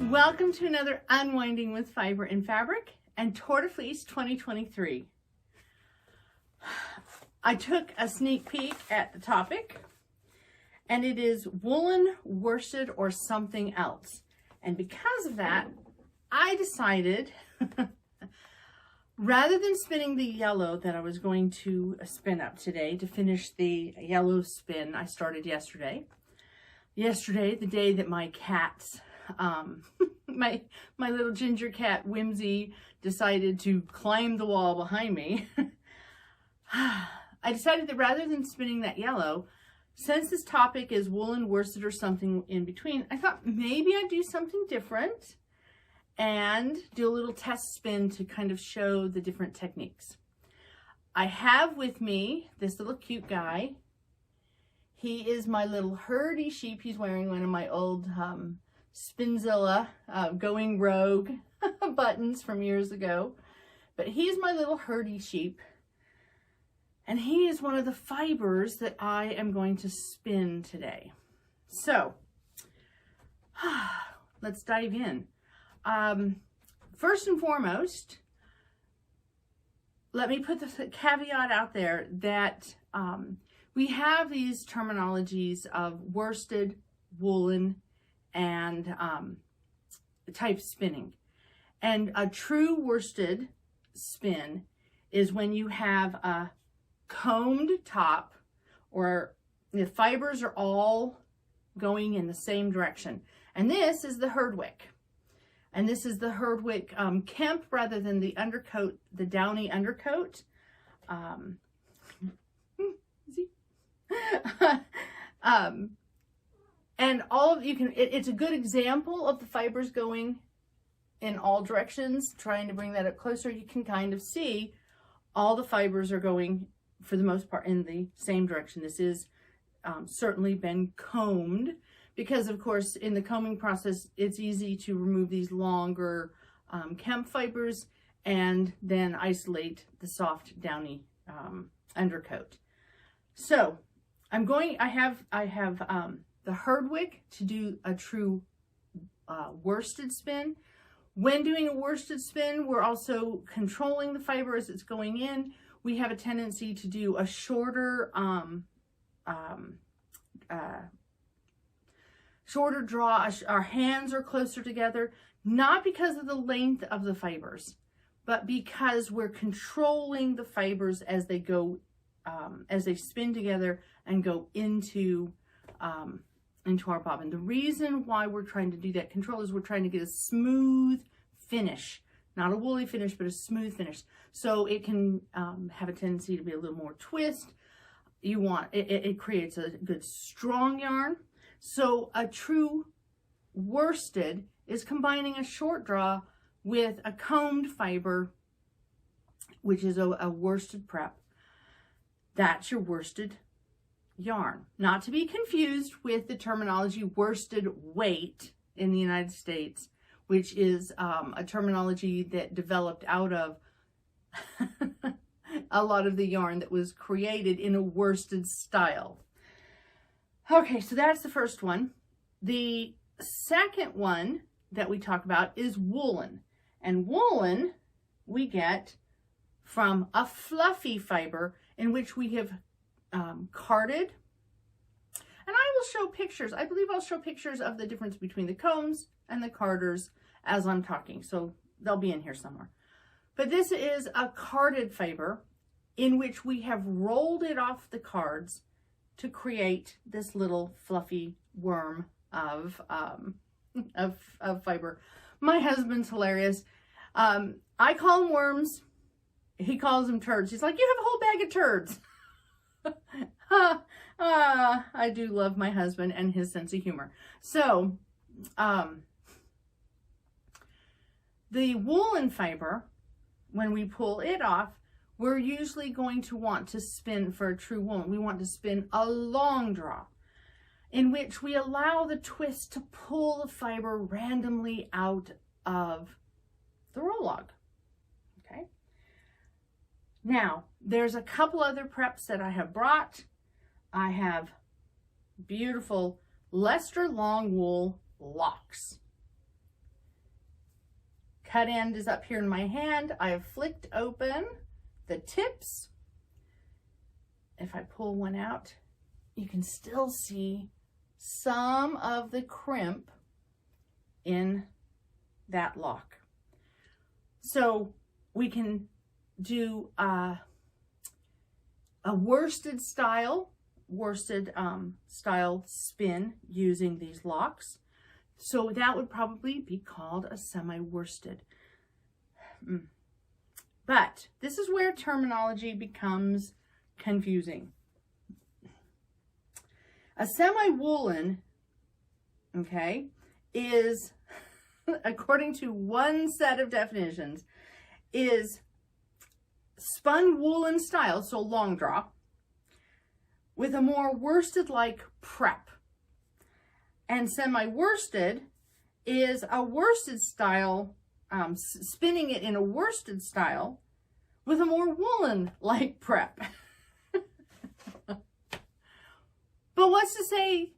Welcome to another Unwinding with Fiber and Fabric and Tour de Fleece 2023. I took a sneak peek at the topic, and it is woolen, worsted, or something else. And because of that, I decided, rather than spinning the yellow that I was going to spin up today to finish the yellow spin I started yesterday, the day that my cats, my little ginger cat Whimsy decided to climb the wall behind me, I decided that rather than spinning that yellow, since this topic is woolen, worsted, or something in between, I thought maybe I'd do something different and do a little test spin to kind of show the different techniques. I have with me this little cute guy. He is my little herdie sheep. He's wearing one of my old Spinzilla Going Rogue buttons from years ago. But he's my little herdie sheep. And he is one of the fibers that I am going to spin today. So, let's dive in. First and foremost, let me put the caveat out there that we have these terminologies of worsted, woolen, and type spinning. And a true worsted spin is when you have a combed top, or the fibers are all going in the same direction. And this is the Herdwick. And this is the Herdwick Kemp rather than the undercoat, the downy undercoat. And all of you can, it's a good example of the fibers going in all directions. Trying to bring that up closer, you can kind of see all the fibers are going, for the most part, in the same direction. This is certainly been combed, because of course in the combing process it's easy to remove these longer Kemp fibers and then isolate the soft downy undercoat. So I have the Herdwick to do a true worsted spin. When doing a worsted spin, we're also controlling the fiber as it's going in. We have a tendency to do a shorter shorter draw. Our hands are closer together, not because of the length of the fibers, but because we're controlling the fibers as they go, as they spin together and go into our bobbin. The reason why we're trying to do that control is we're trying to get a smooth finish, not a woolly finish, but a smooth finish. So it can have a tendency to be a little more twist. You want, it creates a good strong yarn. So a true worsted is combining a short draw with a combed fiber, which is a worsted prep. That's your worsted yarn. Not to be confused with the terminology worsted weight in the United States, which is a terminology that developed out of a lot of the yarn that was created in a worsted style. Okay, so that's the first one. The second one that we talk about is woolen. And woolen we get from a fluffy fiber in which we have carded. And I will show pictures. I believe I'll show pictures of the difference between the combs and the carders as I'm talking. So they'll be in here somewhere. But this is a carded fiber in which we have rolled it off the cards to create this little fluffy worm of fiber. My husband's hilarious. I call them worms. He calls them turds. He's like, you have a whole bag of turds. I do love my husband and his sense of humor. So, the woolen fiber, when we pull it off, we're usually going to want to spin for a true woolen. We want to spin a long draw in which we allow the twist to pull the fiber randomly out of the roll log. Okay. Now, there's a couple other preps that I have brought. I have beautiful Leicester long wool locks. cut end is up here in my hand. I have flicked open the tips. If I pull one out, you can still see some of the crimp in that lock. So we can do a worsted style spin using these locks. So that would probably be called a semi-worsted. But this is where terminology becomes confusing. A semi-woolen, okay, is, according to one set of definitions, is spun woolen style, so long draw, with a more worsted-like prep. And semi-worsted is a worsted style, spinning it in a worsted style with a more woolen-like prep. But what's to say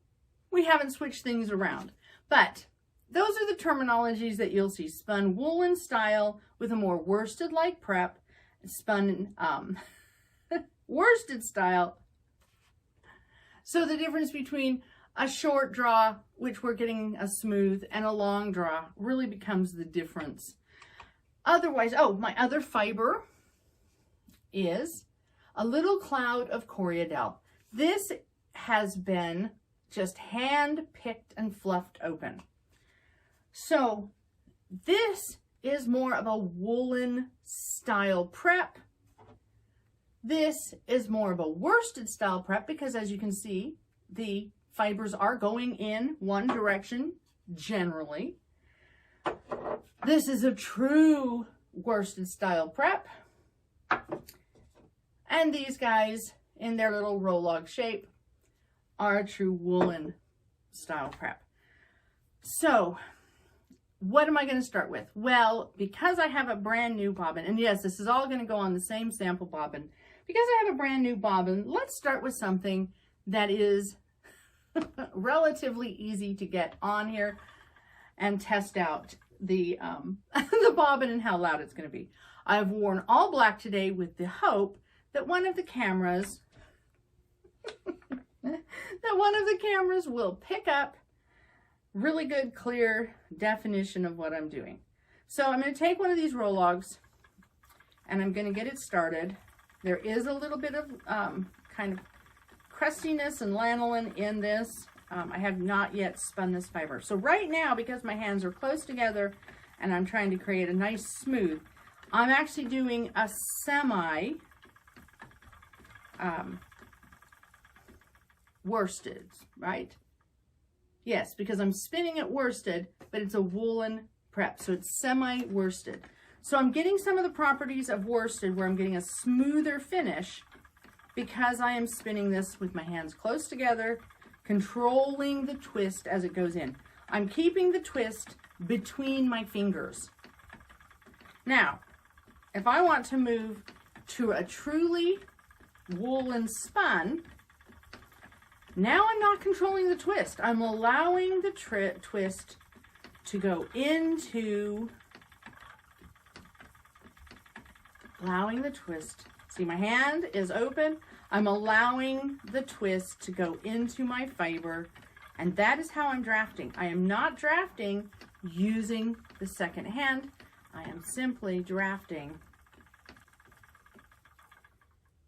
we haven't switched things around? But those are the terminologies that you'll see. Spun woolen style with a more worsted-like prep, spun worsted style. So the difference between a short draw, which we're getting a smooth, and a long draw really becomes the difference. Otherwise, oh, my other fiber is a little cloud of Coriadel. This has been just hand picked and fluffed open. So this is more of a woolen style prep. This is more of a worsted style prep because, as you can see, the fibers are going in one direction generally. This is a true worsted style prep. And these guys in their little roll log shape are a true woolen style prep. So what am I going to start with? Well, because I have a brand new bobbin, and yes, this is all going to go on the same sample bobbin. Because I have a brand new bobbin, let's start with something that is relatively easy to get on here and test out the the bobbin and how loud it's going to be. I've worn all black today with the hope that one of the cameras will pick up really good, clear definition of what I'm doing. So I'm going to take one of these roll logs and I'm going to get it started. There is a little bit of kind of crustiness and lanolin in this. I have not yet spun this fiber. So right now, because my hands are close together and I'm trying to create a nice smooth, I'm actually doing a semi worsted, right? Yes, because I'm spinning it worsted, but it's a woolen prep, so it's semi-worsted. So I'm getting some of the properties of worsted where I'm getting a smoother finish because I am spinning this with my hands close together, controlling the twist as it goes in. I'm keeping the twist between my fingers. Now, if I want to move to a truly woolen spun, now I'm not controlling the twist. I'm allowing the twist to go into, see, my hand is open. I'm allowing the twist to go into my fiber, and that is how I'm drafting. I am not drafting using the second hand. I am simply drafting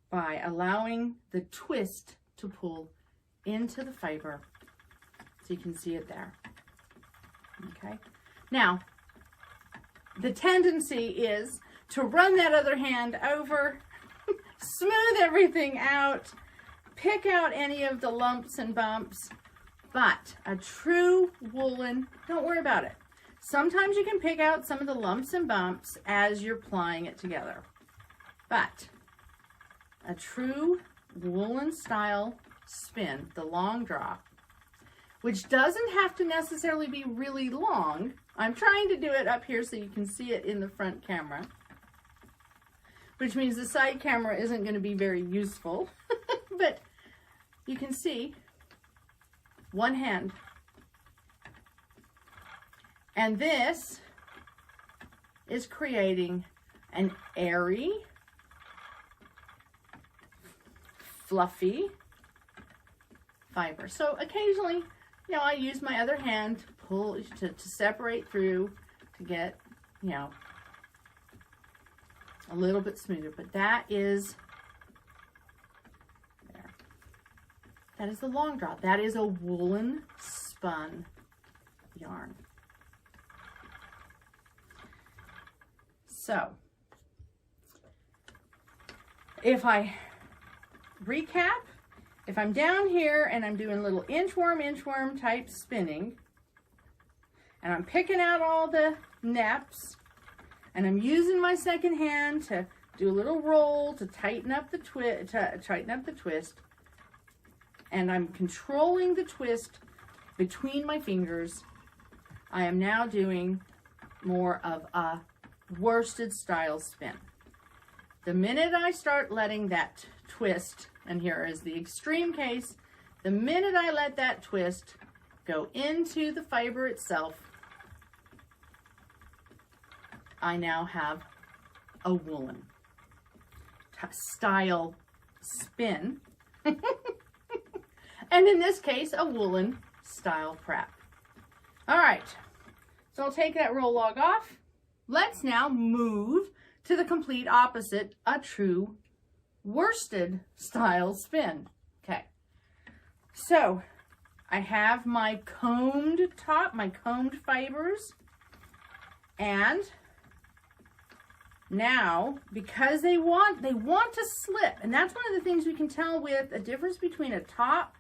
by allowing the twist to pull into the fiber, so you can see it there. Okay, now the tendency is to run that other hand over, smooth everything out, pick out any of the lumps and bumps, but a true woolen, don't worry about it. Sometimes you can pick out some of the lumps and bumps as you're plying it together, but a true woolen style spin, the long draw, which doesn't have to necessarily be really long. I'm trying to do it up here so you can see it in the front camera, which means the side camera isn't going to be very useful, but you can see one hand. And this is creating an airy, fluffy fiber. So occasionally, you know, I use my other hand to pull, to separate through, to get, you know, a little bit smoother. But that is, there. That is the long draw. That is a woolen spun yarn. So, if I recap, if I'm down here and I'm doing little inchworm type spinning, and I'm picking out all the neps, and I'm using my second hand to do a little roll to tighten up the twist, and I'm controlling the twist between my fingers, I am now doing more of a worsted style spin. The minute I start letting that twist, and here is the extreme case, the minute I let that twist go into the fiber itself, I now have a woolen style spin. And in this case, a woolen style prep. All right, so I'll take that roll log off. Let's now move to the complete opposite, a true worsted style spin. Okay, so I have my combed top, my combed fibers, and now, because they want to slip, and that's one of the things we can tell with a difference between a top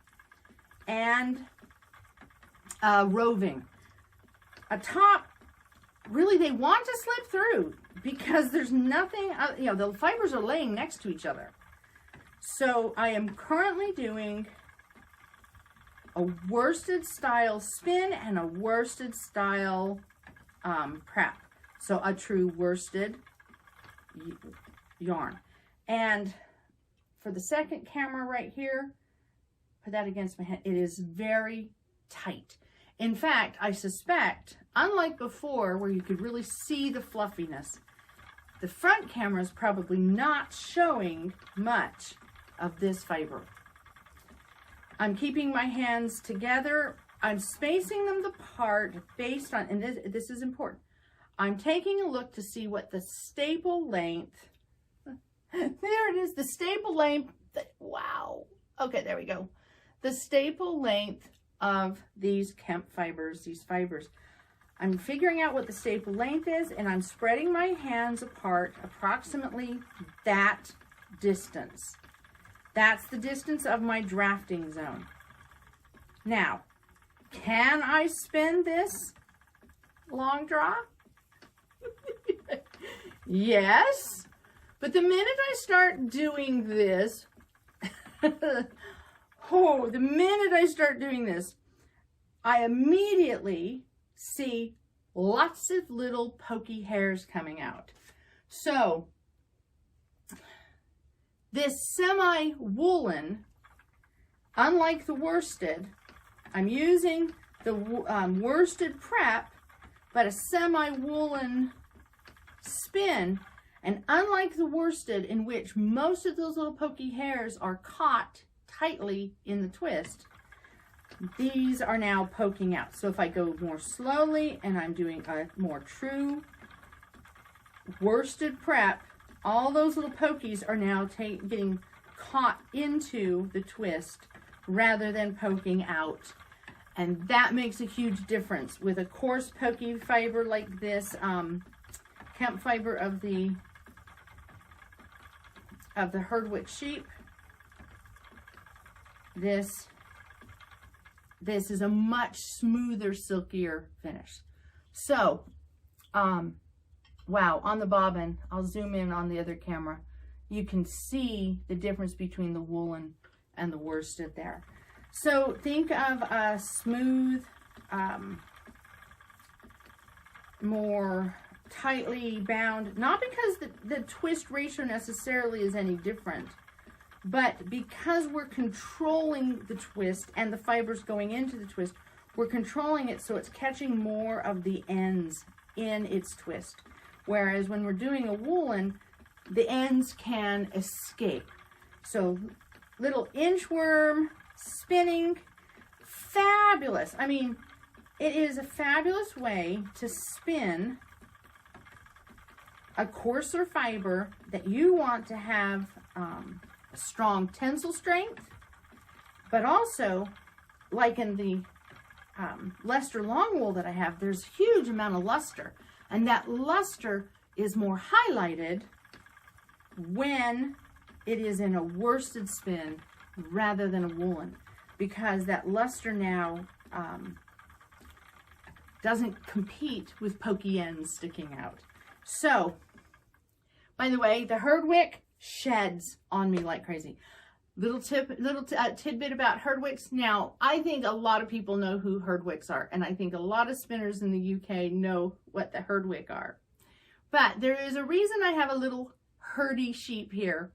and roving. A top, really, they want to slip through because there's nothing, you know, the fibers are laying next to each other. So I am currently doing a worsted style spin and a worsted style prep. So a true worsted yarn. And for the second camera right here, put that against my hand, it is very tight. In fact, I suspect, unlike before where you could really see the fluffiness, the front camera is probably not showing much of this fiber. I'm keeping my hands together. I'm spacing them apart based on, and this is important, I'm taking a look to see what the staple length, there it is, the staple length, wow, okay, there we go. The staple length of these hemp fibers, these fibers. I'm figuring out what the staple length is, and I'm spreading my hands apart approximately that distance. That's the distance of my drafting zone. Now, can I spin this long draw? Yes, but the minute I start doing this, oh, the minute I start doing this, I immediately see lots of little pokey hairs coming out. So this semi-woolen, unlike the worsted, I'm using the worsted prep, but a semi-woolen spin, and unlike the worsted in which most of those little pokey hairs are caught tightly in the twist, these are now poking out. So if I go more slowly and I'm doing a more true worsted prep, all those little pokies are now getting caught into the twist rather than poking out. And that makes a huge difference with a coarse pokey fiber like this, hemp fiber of the Herdwick sheep. This is a much smoother, silkier finish. So, wow, on the bobbin, I'll zoom in on the other camera. You can see the difference between the woolen and the worsted there. So think of a smooth, more tightly bound, not because the twist ratio necessarily is any different, but because we're controlling the twist and the fibers going into the twist, we're controlling it so it's catching more of the ends in its twist. Whereas when we're doing a woolen, the ends can escape. So little inchworm spinning, fabulous. I mean, it is a fabulous way to spin a coarser fiber that you want to have a strong tensile strength, but also, like in the Leicester long wool that I have, there's a huge amount of luster, and that luster is more highlighted when it is in a worsted spin rather than a woolen, because that luster now doesn't compete with pokey ends sticking out. So, by the way, the Herdwick sheds on me like crazy. Little tidbit about Herdwicks. Now, I think a lot of people know who Herdwicks are, and I think a lot of spinners in the UK know what the Herdwick are. But there is a reason I have a little herdy sheep here.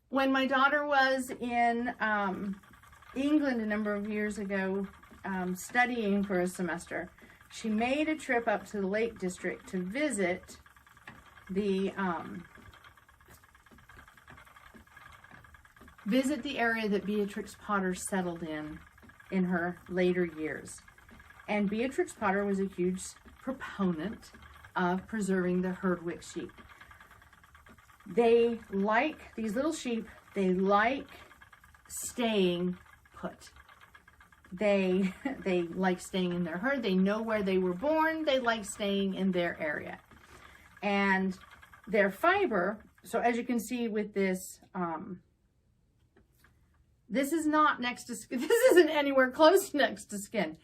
When my daughter was in England a number of years ago, studying for a semester, she made a trip up to the Lake District to visit the area that Beatrix Potter settled in her later years. And Beatrix Potter was a huge proponent of preserving the Herdwick sheep. They like, these little sheep, they like staying put. They like staying in their herd. They know where they were born. They like staying in their area. And their fiber, so as you can see with this, this is not next to skin. This isn't anywhere close next to skin.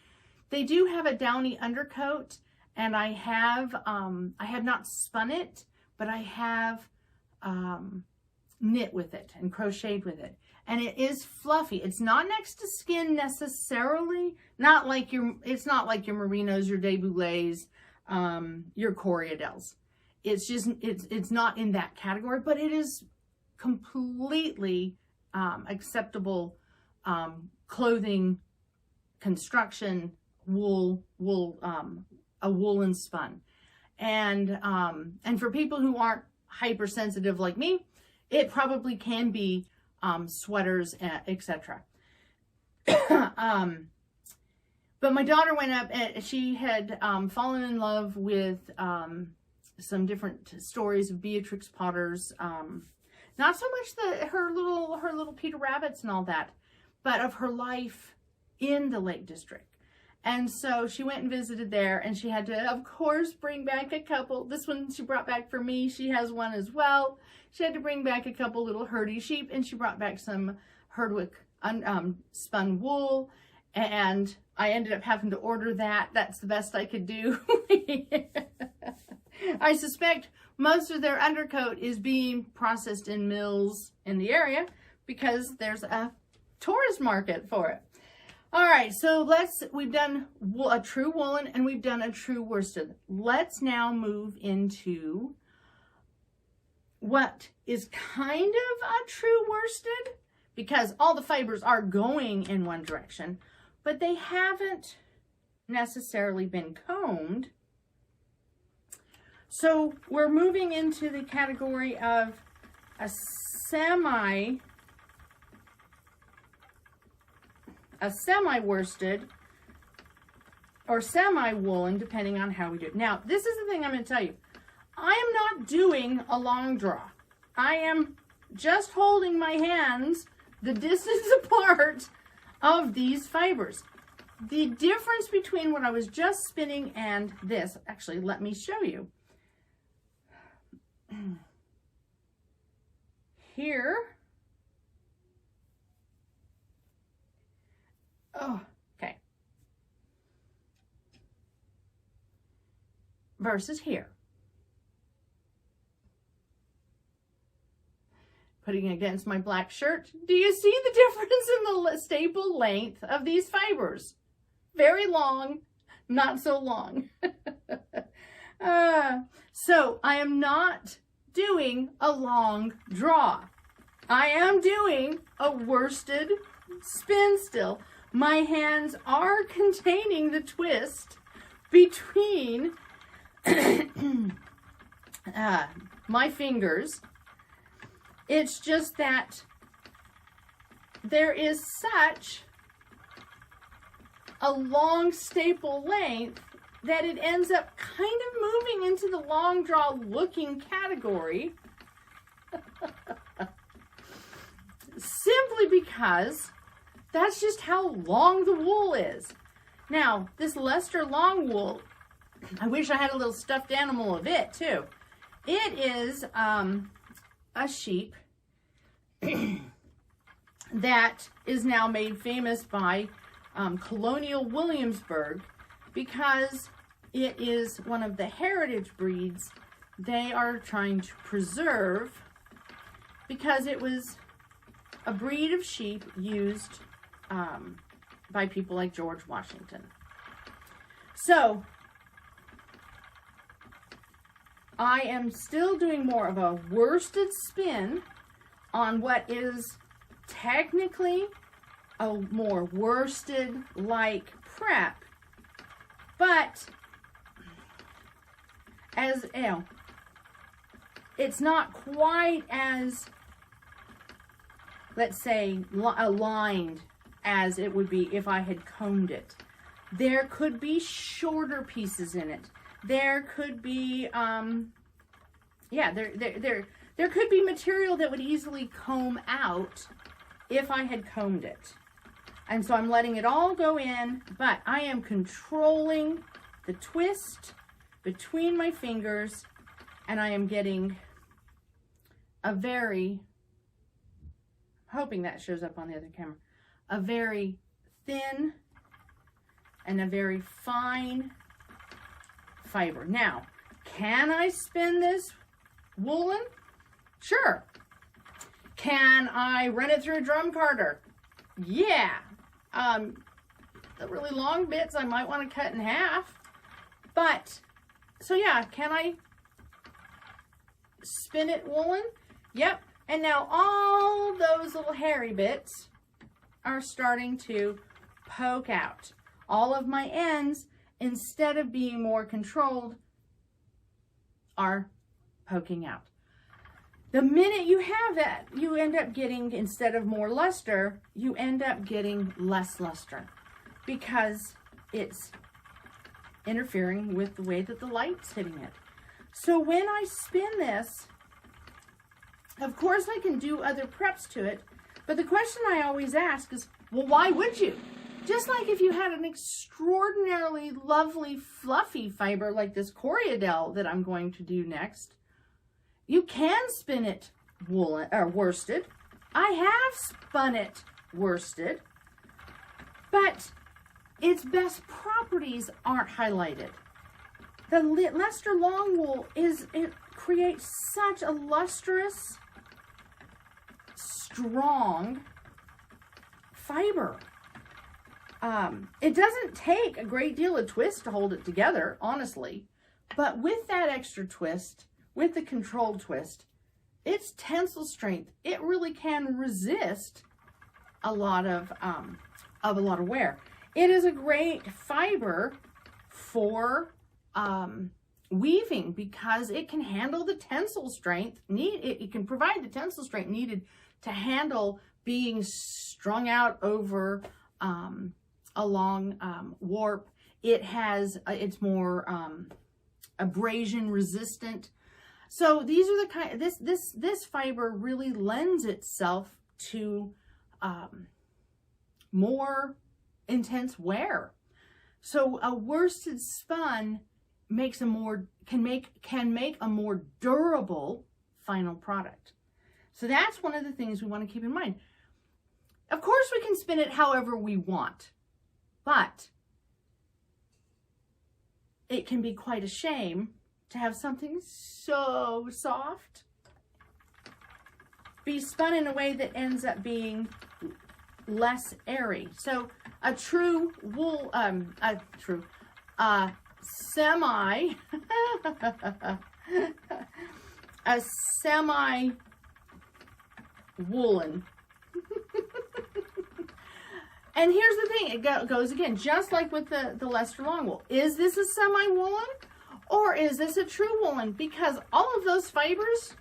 They do have a downy undercoat, and I have not spun it, but I have knit with it and crocheted with it. And it is fluffy. It's not next to skin necessarily. It's not like your merinos, your debouillés, your Corriedels. It's just, it's not in that category, but it is completely acceptable clothing construction, a woolen spun. And for people who aren't hypersensitive like me, it probably can be sweaters, etc. But my daughter went up and she had fallen in love with some different stories of Beatrix Potter's, not so much her little Peter Rabbits and all that, but of her life in the Lake District. And so she went and visited there, and she had to, of course, bring back a couple. This one she brought back for me. She has one as well. She had to bring back a couple little herdy sheep, and she brought back some Herdwick spun wool, and I ended up having to order that. That's the best I could do. I suspect most of their undercoat is being processed in mills in the area because there's a tourist market for it. All right, so we've done a true woolen and we've done a true worsted. Let's now move into what is kind of a true worsted, because all the fibers are going in one direction, but they haven't necessarily been combed. So we're moving into the category of a semi-worsted or semi-woolen, depending on how we do it. Now, this is the thing I'm going to tell you. I am not doing a long draw. I am just holding my hands the distance apart of these fibers. The difference between what I was just spinning and this, actually, let me show you. Here, oh, okay, versus here. Putting it against my black shirt, do you see the difference in the staple length of these fibers? Very long, not so long. So I am not doing a long draw. I am doing a worsted spin still. My hands are containing the twist between my fingers. It's just that there is such a long staple length that it ends up kind of moving into the long draw looking category. Simply because that's just how long the wool is. Now, this Leicester long wool, I wish I had a little stuffed animal of it too. It is a sheep that is now made famous by Colonial Williamsburg because it is one of the heritage breeds they are trying to preserve because it was a breed of sheep used by people like George Washington. So, I am still doing more of a worsted spin on what is technically a more worsted-like prep, but as you know, it's not quite as, let's say, aligned as it would be if I had combed it. There could be shorter pieces in it. There could be, there could be material that would easily comb out if I had combed it. And so I'm letting it all go in, but I am controlling the twist between my fingers, and I am getting a very, hoping that shows up on the other camera, a very thin and a very fine fiber. Now, can I spin this woolen? Sure. Can I run it through a drum carder? Yeah. The really long bits I might want to cut in half. But, so yeah, can I spin it woolen? Yep. And now all those little hairy bits are starting to poke out. All of my ends, instead of being more controlled, are poking out. The minute you have that, you end up getting, instead of more luster, you end up getting less luster because it's interfering with the way that the light's hitting it. So when I spin this, of course I can do other preps to it, but the question I always ask is, well, why would you? Just like if you had an extraordinarily lovely fluffy fiber like this Coriadel that I'm going to do next, you can spin it woolen or worsted. I have spun it worsted, but its best properties aren't highlighted. The Leicester long wool it creates such a lustrous, strong fiber. It doesn't take a great deal of twist to hold it together, honestly, but with that extra twist, with the controlled twist, its tensile strength, it really can resist a lot of wear. It is a great fiber for weaving because it can handle the tensile strength it can provide the tensile strength needed to handle being strung out over a long warp. It's more abrasion resistant. So these are the kind, this fiber really lends itself to more intense wear. So a worsted spun can make a more durable final product. So that's one of the things we want to keep in mind. Of course we can spin it however we want, but it can be quite a shame to have something so soft be spun in a way that ends up being less airy. So a true wool, semi woolen. And here's the thing, it goes again, just like with the Leicester long wool. Is this a semi-woolen? Or is this a true woolen? Because all of those fibers,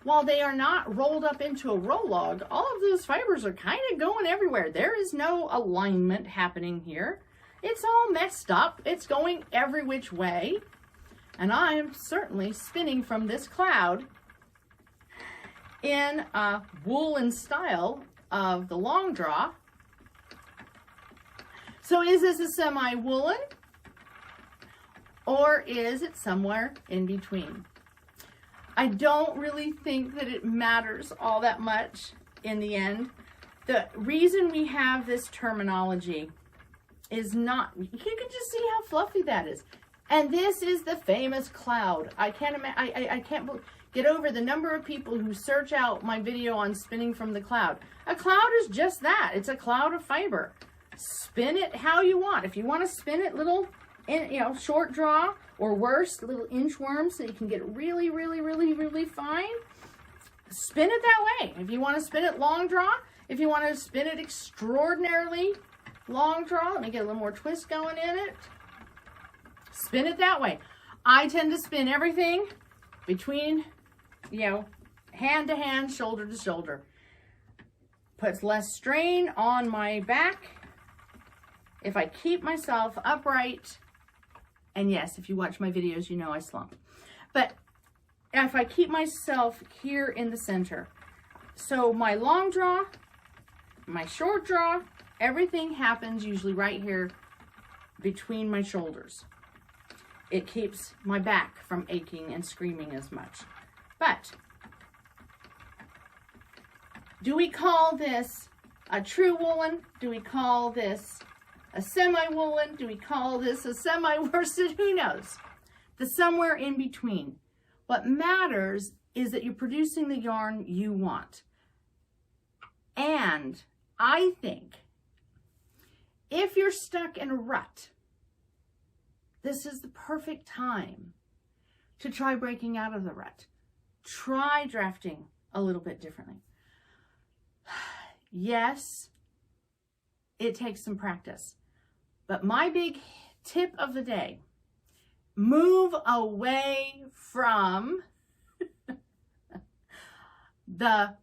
while they are not rolled up into a roll log, all of those fibers are kind of going everywhere. There is no alignment happening here. It's all messed up. It's going every which way. And I am certainly spinning from this cloud in a woolen style of the long draw. So is this a semi-woolen, or is it somewhere in between? I don't really think that it matters all that much in the end. The reason we have this terminology is not, you can just see how fluffy that is. And this is the famous cloud. I can't get over the number of people who search out my video on spinning from the cloud. A cloud is just that. It's a cloud of fiber. Spin it how you want. If you want to spin it little, short draw, or worse, little inchworm, so you can get really, really, really, really fine, spin it that way. If you want to spin it long draw, if you want to spin it extraordinarily long draw, let me get a little more twist going in it. Spin it that way. I tend to spin everything between, hand to hand, shoulder to shoulder. Puts less strain on my back if I keep myself upright. And yes, if you watch my videos, you know I slump. But if I keep myself here in the center, so my long draw, my short draw, everything happens usually right here between my shoulders. It keeps my back from aching and screaming as much. But do we call this a true woolen? Do we call this a semi-woolen? Do we call this a semi-worsted? Who knows? The somewhere in between. What matters is that you're producing the yarn you want. And I think if you're stuck in a rut, this is the perfect time to try breaking out of the rut. Try drafting a little bit differently. Yes, it takes some practice. But my big tip of the day, move away from the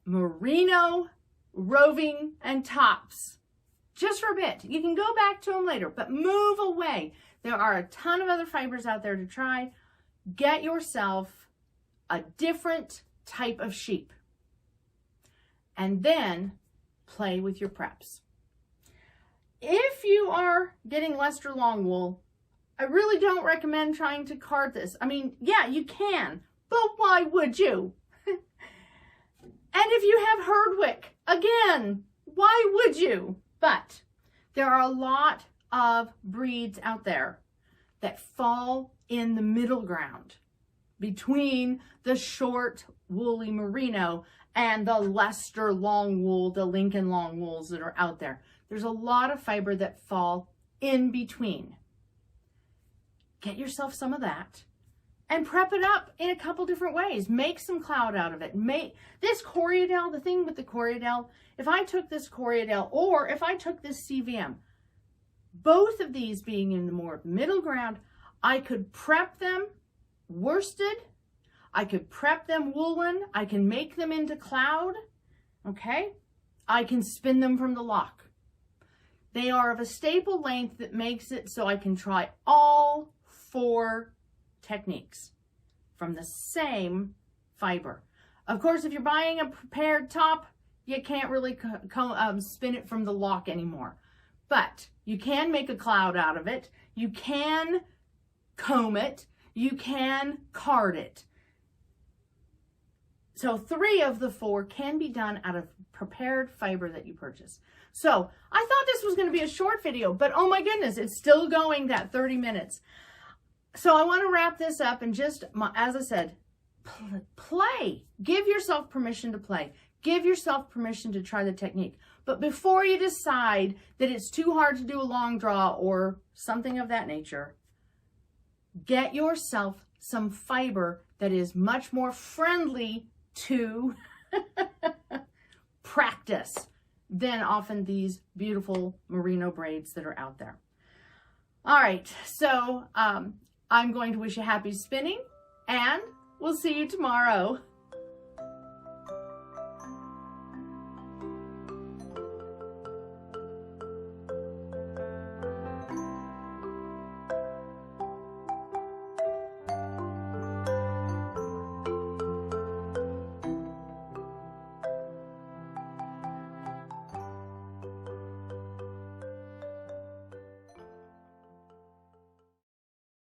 merino roving and tops. Just for a bit. You can go back to them later, but move away. There are a ton of other fibers out there to try. Get yourself a different type of sheep. And then play with your preps. If you are getting Leicester long wool, I really don't recommend trying to card this. I mean, yeah, you can, but why would you? And if you have Herdwick, again, why would you? But there are a lot of breeds out there that fall in the middle ground between the short woolly merino and the Leicester long wool, the Lincoln long wools that are out there. There's a lot of fiber that fall in between. Get yourself some of that and prep it up in a couple different ways. Make some cloud out of it. Make this Coriadel, the thing with the Coriadel, if I took this Coriadel or if I took this CVM, both of these being in the more middle ground, I could prep them worsted. I could prep them woolen. I can make them into cloud. Okay. I can spin them from the lock. They are of a staple length that makes it so I can try all 4 techniques from the same fiber. Of course, if you're buying a prepared top, you can't really spin it from the lock anymore. But you can make a cloud out of it. You can comb it. You can card it. So 3 of the 4 can be done out of prepared fiber that you purchase. So I thought this was going to be a short video, but oh my goodness, it's still going that 30 minutes. So I want to wrap this up and just, as I said, play. Give yourself permission to play. Give yourself permission to try the technique. But before you decide that it's too hard to do a long draw or something of that nature, get yourself some fiber that is much more friendly to practice than often these beautiful merino braids that are out there. All right, so I'm going to wish you happy spinning, and we'll see you tomorrow.